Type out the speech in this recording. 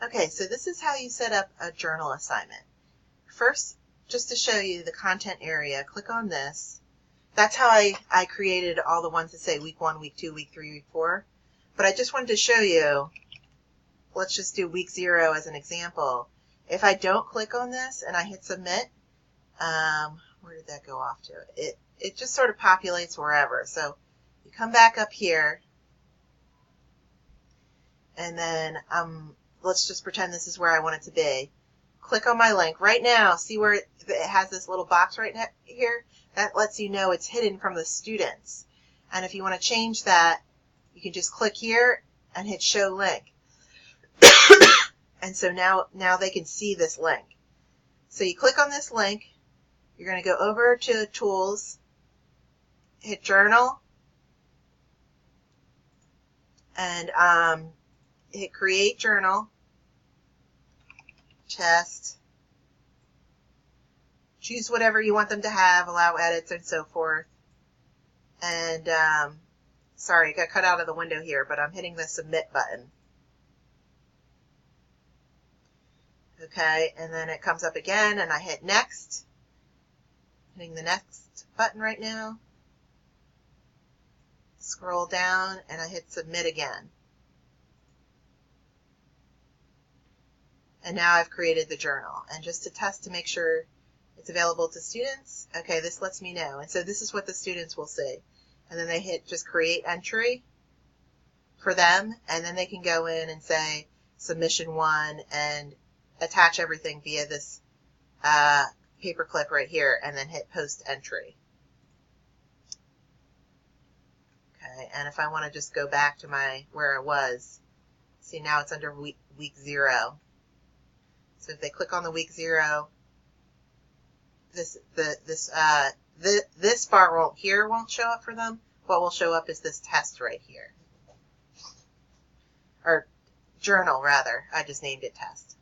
Okay, so this is how you set up a journal assignment. First, just to show you the content area, click on this. That's how I created all the ones that say week 1, week 2, week 3, week 4. But I just wanted to show you, let's just do week 0 as an example. If I don't click on this and I hit submit, where did that go off to? It just sort of populates wherever. So you come back up here, and then let's just pretend this is where I want it to be. Click on my link. Right now, see where it has this little box right here? That lets you know it's hidden from the students. And if you want to change that, you can just click here and hit show link. And so now they can see this link. So you click on this link, you're going to go over to tools, hit journal, and hit create journal, test, choose whatever you want them to have, allow edits and so forth. And sorry, it got cut out of the window here, but I'm hitting the submit button. Okay, and then it comes up again, and I hit next. Hitting the next button right now. Scroll down, and I hit submit again. And now I've created the journal. And just to test to make sure it's available to students, okay, this lets me know. And so this is what the students will see. And then they hit just create entry for them, and then they can go in and say submission 1 and attach everything via this paperclip right here, and then hit post entry. Okay, and if I want to just go back to where I was, see now it's under week 0. So if they click on the week 0, this bar here won't show up for them. What will show up is this test right here, or journal rather. I just named it test.